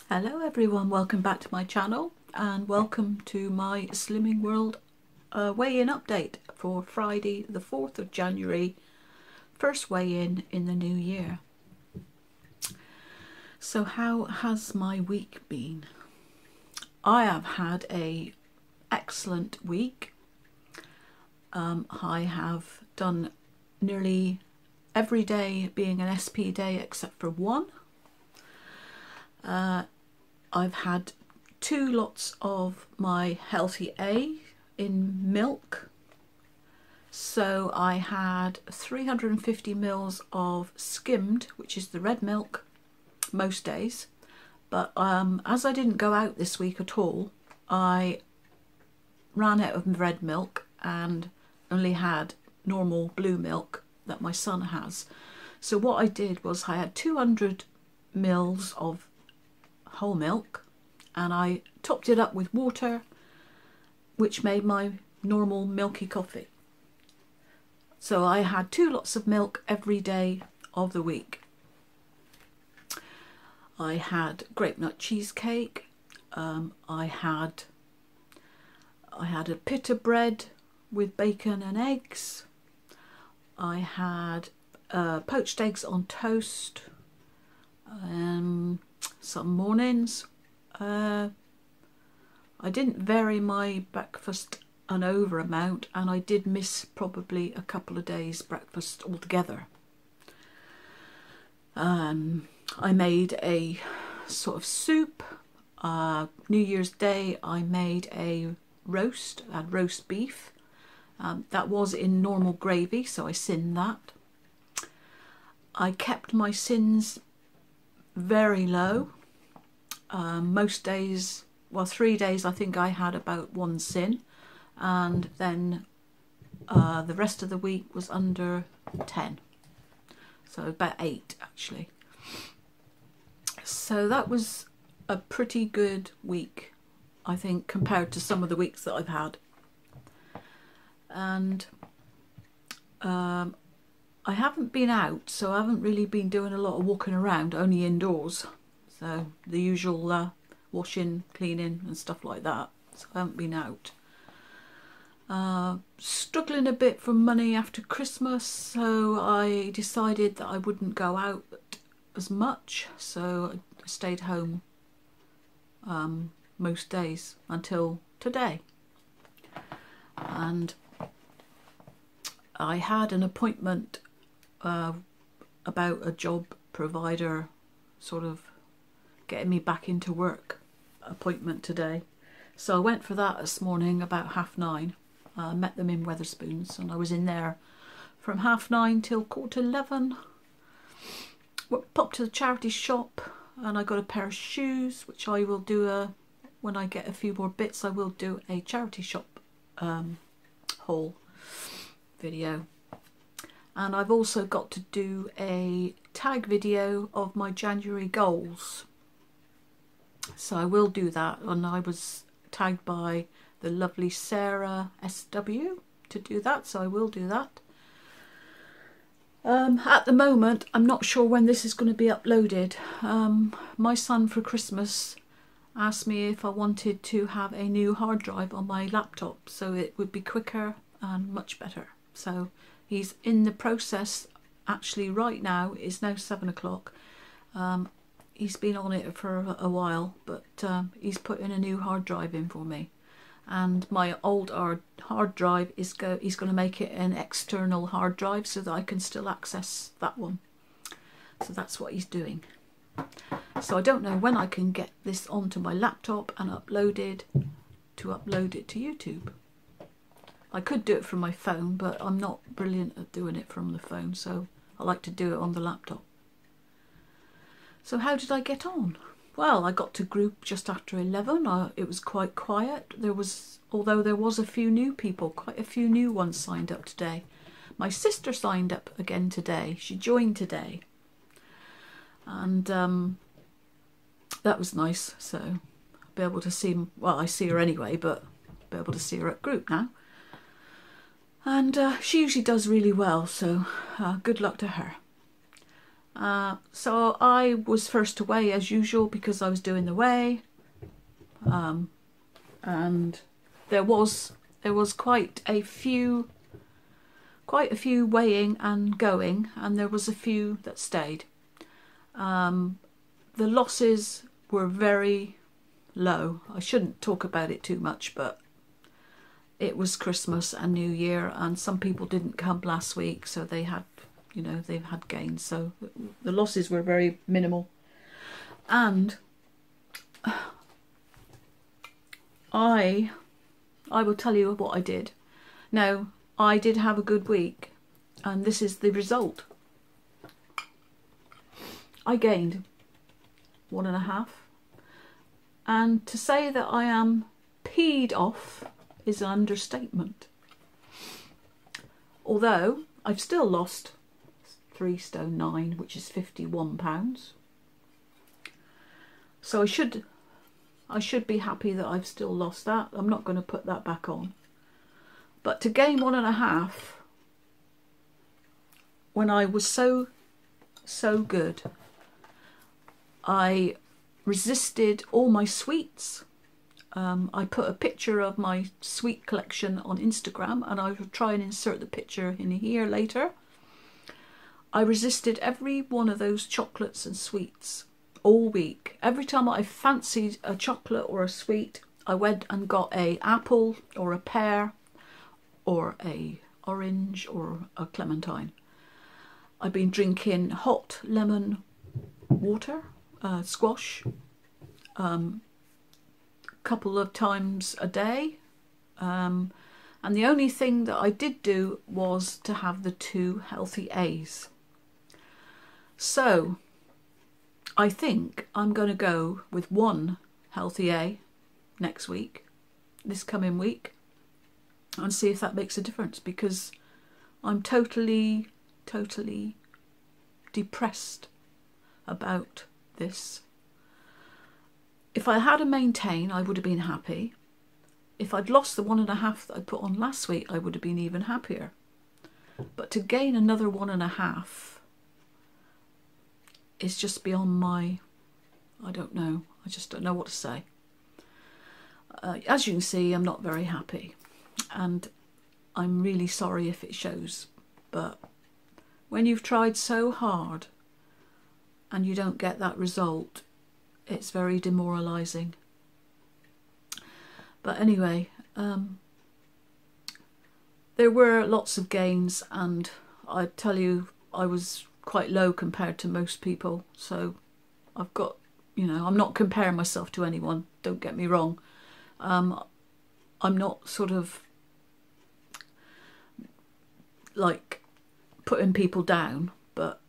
Hello everyone, welcome back to my channel and welcome to my Slimming World weigh-in update for Friday the 4th of January, first weigh-in in the new year. So how has my week been? I have had a excellent week. I have done nearly every day being an SP day except for one. I've had 2 lots of my Healthy A in milk. So I had 350 mils of skimmed, which is the red milk, most days. But as I didn't go out this week at all, I ran out of red milk and only had normal blue milk that my son has. So what I did was I had 200 mils of whole milk and I topped it up with water, which made my normal milky coffee. So I had 2 lots of milk every day of the week. I had grape nut cheesecake. I had a pita bread with bacon and eggs. I had poached eggs on toast. Some mornings I didn't vary my breakfast an over amount, and I did miss probably a couple of days breakfast altogether. I made a sort of soup. New Year's Day I made a roast, I had roast beef. That was in normal gravy, so I sinned that. I kept my sins very low. Most days, well, 3 days I think I had about 1 sin, and then the rest of the week was under 10, so about 8 actually. So that was a pretty good week, I think, compared to some of the weeks that I've had. And I haven't been out, so I haven't really been doing a lot of walking around, only indoors. So the usual washing, cleaning and stuff like that. So I haven't been out. Struggling a bit for money after Christmas, so I decided that I wouldn't go out as much. So I stayed home most days until today. And I had an appointment about a job provider sort of getting me back into work appointment today. So I went for that this morning about 9:30. Met them in Wetherspoons, and I was in there from 9:30 till 11:15. Popped to the charity shop and I got a pair of shoes, which I will do when I get a few more bits, I will do a charity shop haul video. And I've also got to do a tag video of my January goals. So I will do that, and I was tagged by the lovely Sarah SW to do that, so I will do that. At the moment, I'm not sure when this is going to be uploaded. My son for Christmas asked me if I wanted to have a new hard drive on my laptop, so it would be quicker and much better. So he's in the process, actually right now, it's now 7 o'clock. He's been on it for a while, but he's putting a new hard drive in for me. And my old hard drive he's going to make it an external hard drive so that I can still access that one. So that's what he's doing. So I don't know when I can get this onto my laptop and upload it to YouTube. I could do it from my phone, but I'm not brilliant at doing it from the phone, so I like to do it on the laptop. So how did I get on? Well, I got to group just after 11. It was quite quiet. Although there was a few new people, quite a few new ones signed up today. My sister signed up again today. She joined today. And that was nice. So I'll be able to see, well, I see her anyway, but I'll be able to see her at group now. And she usually does really well, so good luck to her. So I was first away as usual because I was doing the weigh, and there was quite a few weighing and going, and there was a few that stayed. The losses were very low. I shouldn't talk about it too much, but it was Christmas and New Year, and some people didn't come last week, so they had, you know, they've had gains. So the losses were very minimal. And I will tell you what I did. Now, I did have a good week, and this is the result. I gained 1.5, and to say that I am peed off is an understatement. Although I've still lost 3 stone 9, which is £51. So I should be happy that I've still lost that. I'm not going to put that back on. But to gain 1.5 when I was so good, I resisted all my sweets. I put a picture of my sweet collection on Instagram, and I will try and insert the picture in here later. I resisted every one of those chocolates and sweets all week. Every time I fancied a chocolate or a sweet, I went and got an apple or a pear or a orange or a clementine. I've been drinking hot lemon water, squash, couple of times a day, and the only thing that I did do was to have the 2 healthy A's. So I think I'm going to go with 1 healthy A next week, this coming week, and see if that makes a difference, because I'm totally depressed about this. If I had a maintain, I would have been happy. If I'd lost the 1.5 that I put on last week, I would have been even happier. But to gain another 1.5 is just beyond my, I don't know. I just don't know what to say. As you can see, I'm not very happy, and I'm really sorry if it shows. But when you've tried so hard and you don't get that result, it's very demoralising. But anyway, there were lots of gains, and I tell you, I was quite low compared to most people. So I've got, you know, I'm not comparing myself to anyone, don't get me wrong. I'm not sort of like putting people down, but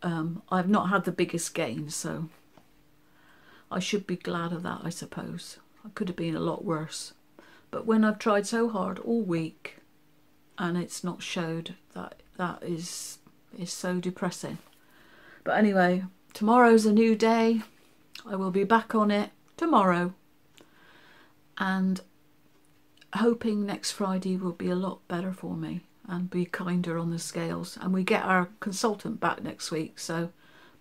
I've not had the biggest gains, so I should be glad of that, I suppose. I could have been a lot worse. But when I've tried so hard all week and it's not showed, that is so depressing. But anyway, tomorrow's a new day. I will be back on it tomorrow, and hoping next Friday will be a lot better for me and be kinder on the scales. And we get our consultant back next week, so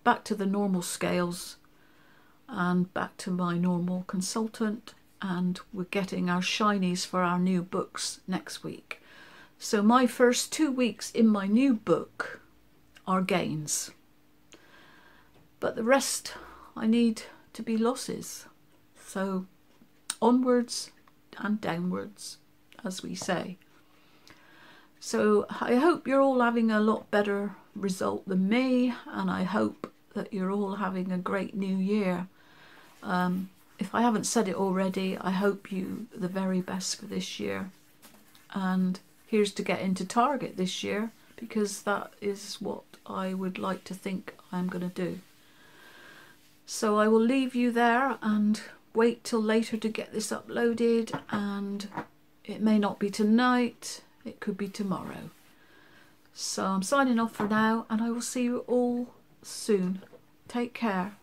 back to the normal scales and back to my normal consultant, and we're getting our shinies for our new books next week. So my first 2 weeks in my new book are gains, but the rest I need to be losses. So onwards and downwards, as we say. So I hope you're all having a lot better result than me, and I hope that you're all having a great new year. If I haven't said it already, I hope you the very best for this year, and here's to get into Target this year, because that is what I would like to think I'm going to do. So I will leave you there and wait till later to get this uploaded, and it may not be tonight, it could be tomorrow. So I'm signing off for now, and I will see you all soon. Take care.